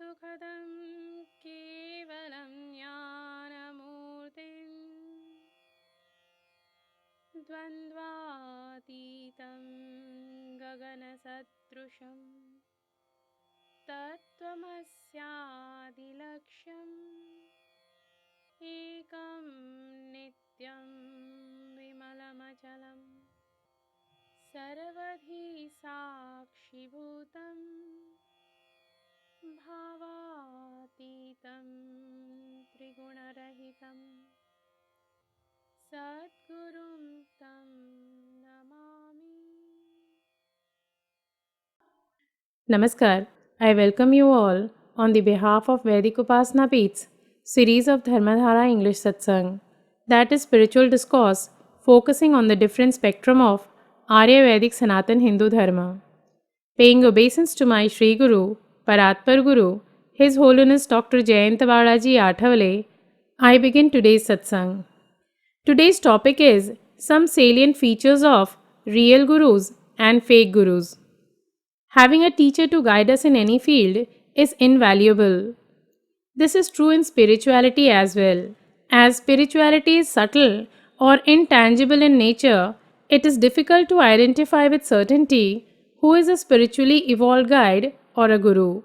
सुखदं केवलं ज्ञानमूर्तिं द्वन्द्वातीतं गगनसदृशं तत्त्वमस्यादिलक्ष्यम् एकं नित्यं विमलमचलं सर्वधी साक्षिभूतं भावातीतं त्रिगुणरहितं सद्गुरुं तं Namami. Namaskar. I welcome you all on the behalf of Vedic Upasana Peeth's series of Dharmadhara English Satsang, that is spiritual discourse focusing on the different spectrum of Arya Vedic Sanatan Hindu Dharma. Paying obeisance to my Sri Guru, Paratpar Guru, His Holiness Dr. Jayantavadaji Athavale, I begin today's satsang. Today's topic is some salient features of real gurus and fake gurus. Having a teacher to guide us in any field is invaluable. This is true in spirituality as well. As spirituality is subtle or intangible in nature, it is difficult to identify with certainty who is a spiritually evolved guide or a guru.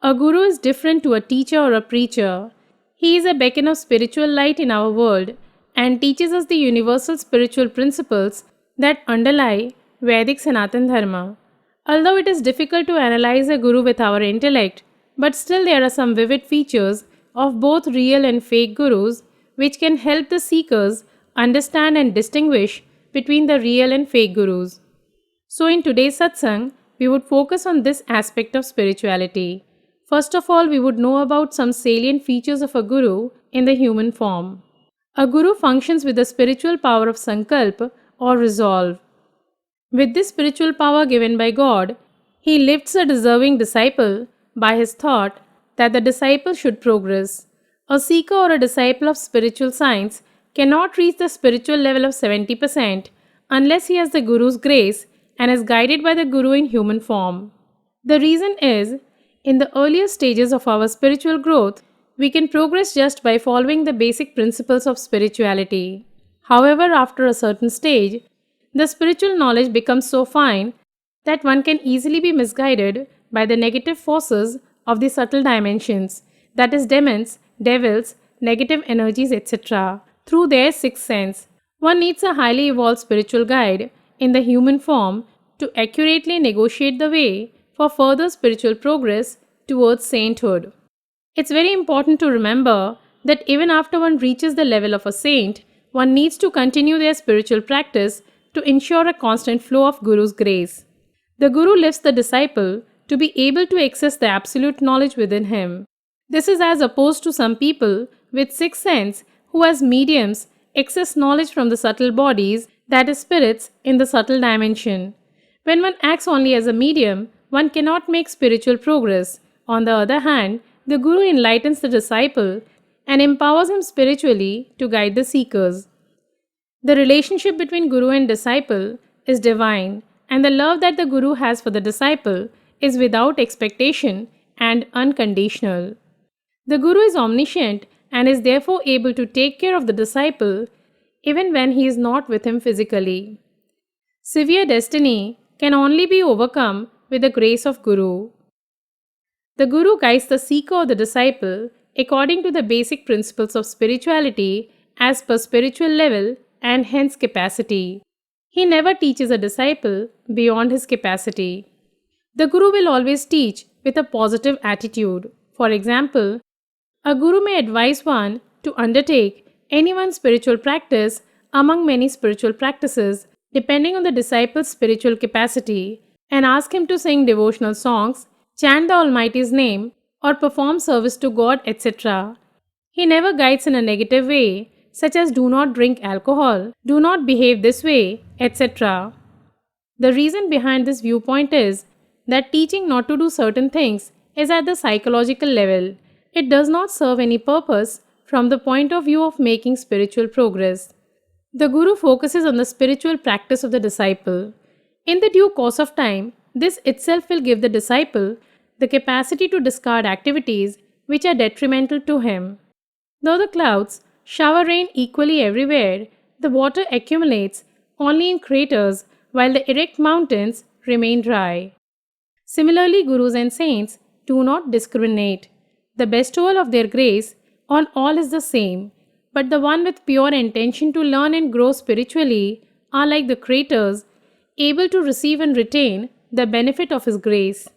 A guru is different to a teacher or a preacher. He is a beacon of spiritual light in our world and teaches us the universal spiritual principles that underlie Vedic Sanatan Dharma. Although it is difficult to analyze a guru with our intellect, but still there are some vivid features of both real and fake gurus which can help the seekers understand and distinguish between the real and fake gurus. So in today's satsang, we would focus on this aspect of spirituality. First of all, we would know about some salient features of a guru in the human form. A guru functions with the spiritual power of sankalp or resolve. With this spiritual power given by God, he lifts a deserving disciple by his thought that the disciple should progress. A seeker or a disciple of spiritual science cannot reach the spiritual level of 70% unless he has the Guru's grace and is guided by the Guru in human form. The reason is, in the earlier stages of our spiritual growth, we can progress just by following the basic principles of spirituality. However, after a certain stage, the spiritual knowledge becomes so fine that one can easily be misguided by the negative forces of the subtle dimensions, that is, demons, devils, negative energies, etc., through their sixth sense. One needs a highly evolved spiritual guide in the human form to accurately negotiate the way for further spiritual progress towards sainthood. It's very important to remember that even after one reaches the level of a saint, one needs to continue their spiritual practice to ensure a constant flow of Guru's grace. The Guru lifts the disciple to be able to access the absolute knowledge within him. This is as opposed to some people with sixth sense who, as mediums, access knowledge from the subtle bodies, that is, spirits, in the subtle dimension. When one acts only as a medium, one cannot make spiritual progress. On the other hand, the Guru enlightens the disciple and empowers him spiritually to guide the seekers. The relationship between Guru and disciple is divine, and the love that the Guru has for the disciple is without expectation and unconditional. The Guru is omniscient and is therefore able to take care of the disciple even when he is not with him physically. Severe destiny can only be overcome with the grace of Guru. The Guru guides the seeker or the disciple according to the basic principles of spirituality as per spiritual level and hence capacity. He never teaches a disciple beyond his capacity. The Guru will always teach with a positive attitude. For example, a Guru may advise one to undertake any one spiritual practice among many spiritual practices depending on the disciple's spiritual capacity and ask him to sing devotional songs, chant the Almighty's name, or perform service to God, etc. He never guides in a negative way, such as do not drink alcohol, do not behave this way, etc. The reason behind this viewpoint is that teaching not to do certain things is at the psychological level. It does not serve any purpose from the point of view of making spiritual progress. The Guru focuses on the spiritual practice of the disciple. In the due course of time, this itself will give the disciple the capacity to discard activities which are detrimental to him. Though the clouds shower rain equally everywhere, the water accumulates only in craters while the erect mountains remain dry. Similarly, gurus and saints do not discriminate. The bestowal of their grace on all is the same, but the one with pure intention to learn and grow spiritually are like the craters, able to receive and retain the benefit of his grace.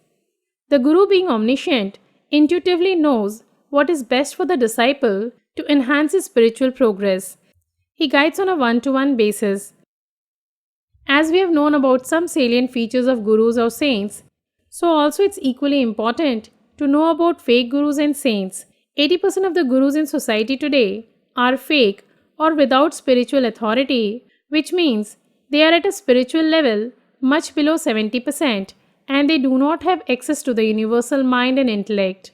The guru, being omniscient, intuitively knows what is best for the disciple to enhance his spiritual progress. He guides on a one-to-one basis. As we have known about some salient features of gurus or saints, so also it's equally important to know about fake gurus and saints. 80% of the gurus in society today are fake or without spiritual authority, which means they are at a spiritual level much below 70% and they do not have access to the universal mind and intellect.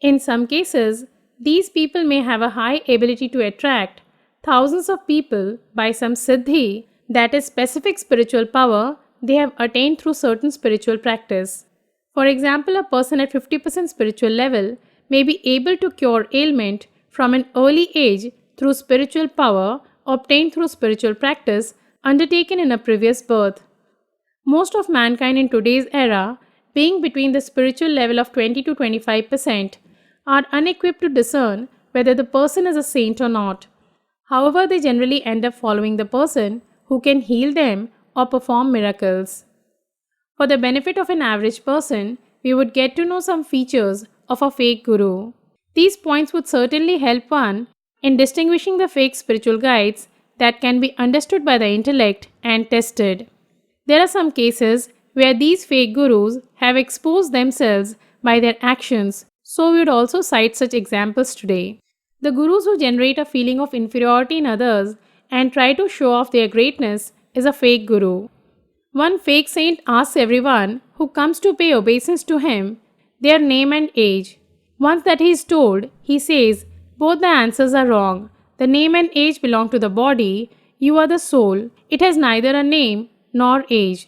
In some cases, these people may have a high ability to attract thousands of people by some siddhi, that is specific spiritual power they have attained through certain spiritual practice. For example, a person at 50% spiritual level may be able to cure ailment from an early age through spiritual power obtained through spiritual practice undertaken in a previous birth. Most of mankind in today's era, being between the spiritual level of 20 to 25%, are unequipped to discern whether the person is a saint or not. However, they generally end up following the person who can heal them or perform miracles. For the benefit of an average person, we would get to know some features of a fake guru. These points would certainly help one in distinguishing the fake spiritual guides that can be understood by the intellect and tested. There are some cases where these fake gurus have exposed themselves by their actions, so we would also cite such examples today. The gurus who generate a feeling of inferiority in others and try to show off their greatness is a fake guru. One fake saint asks everyone who comes to pay obeisance to him their name and age. Once that he is told, he says, both the answers are wrong. The name and age belong to the body, you are the soul. It has neither a name nor age.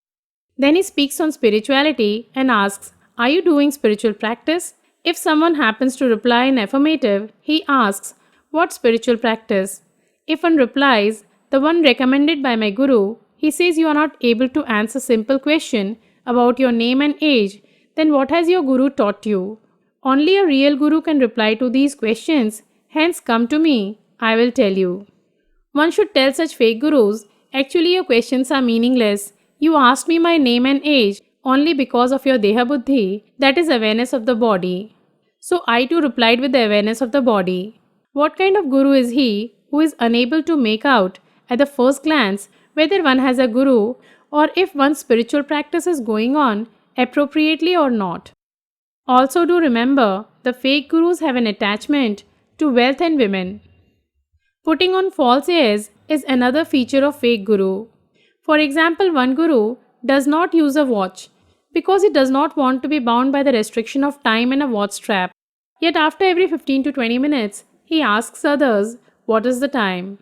Then he speaks on spirituality and asks, are you doing spiritual practice? If someone happens to reply in affirmative, he asks, what spiritual practice? If one replies, the one recommended by my guru, he says you are not able to answer simple question about your name and age, then what has your guru taught you? Only a real guru can reply to these questions, hence come to me, I will tell you. One should tell such fake gurus, actually your questions are meaningless. You asked me my name and age only because of your deha buddhi, that is awareness of the body. So I too replied with the awareness of the body. What kind of guru is he who is unable to make out at the first glance whether one has a guru or if one's spiritual practice is going on appropriately or not? Also do remember, the fake gurus have an attachment to wealth and women. Putting on false airs is another feature of fake guru. For example, one guru does not use a watch because he does not want to be bound by the restriction of time in a watch strap. Yet after every 15 to 20 minutes, he asks others, what is the time?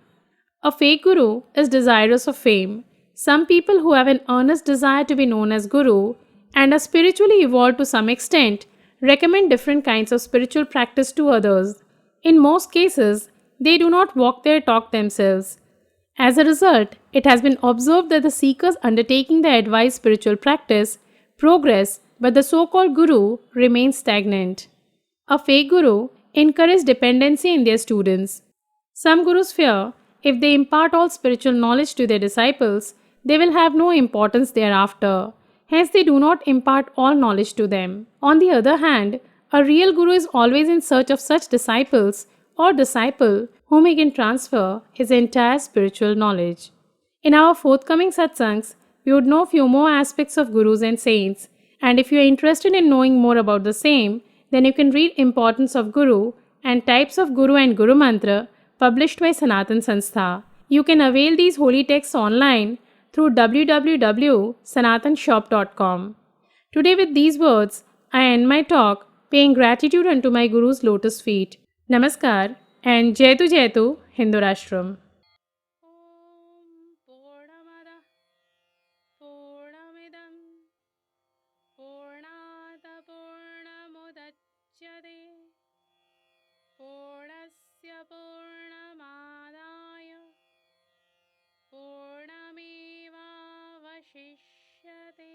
A fake guru is desirous of fame. Some people who have an earnest desire to be known as guru and are spiritually evolved to some extent recommend different kinds of spiritual practice to others. In most cases, they do not walk their talk themselves. As a result, it has been observed that the seekers undertaking the advised spiritual practice progress, but the so-called guru remains stagnant. A fake guru encourages dependency in their students. Some gurus fear if they impart all spiritual knowledge to their disciples, they will have no importance thereafter. Hence, they do not impart all knowledge to them. On the other hand, a real guru is always in search of such disciples or disciple whom he can transfer his entire spiritual knowledge. In our forthcoming satsangs, we would know few more aspects of gurus and saints, and if you are interested in knowing more about the same, then you can read Importance of Guru and Types of Guru and Guru Mantra published by Sanatan Sanstha. You can avail these holy texts online through www.sanatanshop.com. Today with these words, I end my talk paying gratitude unto my Guru's lotus feet. Namaskar and Jaitu Hindu Rashtraam. Purnamida Purnamidam Purnata वशिष्यते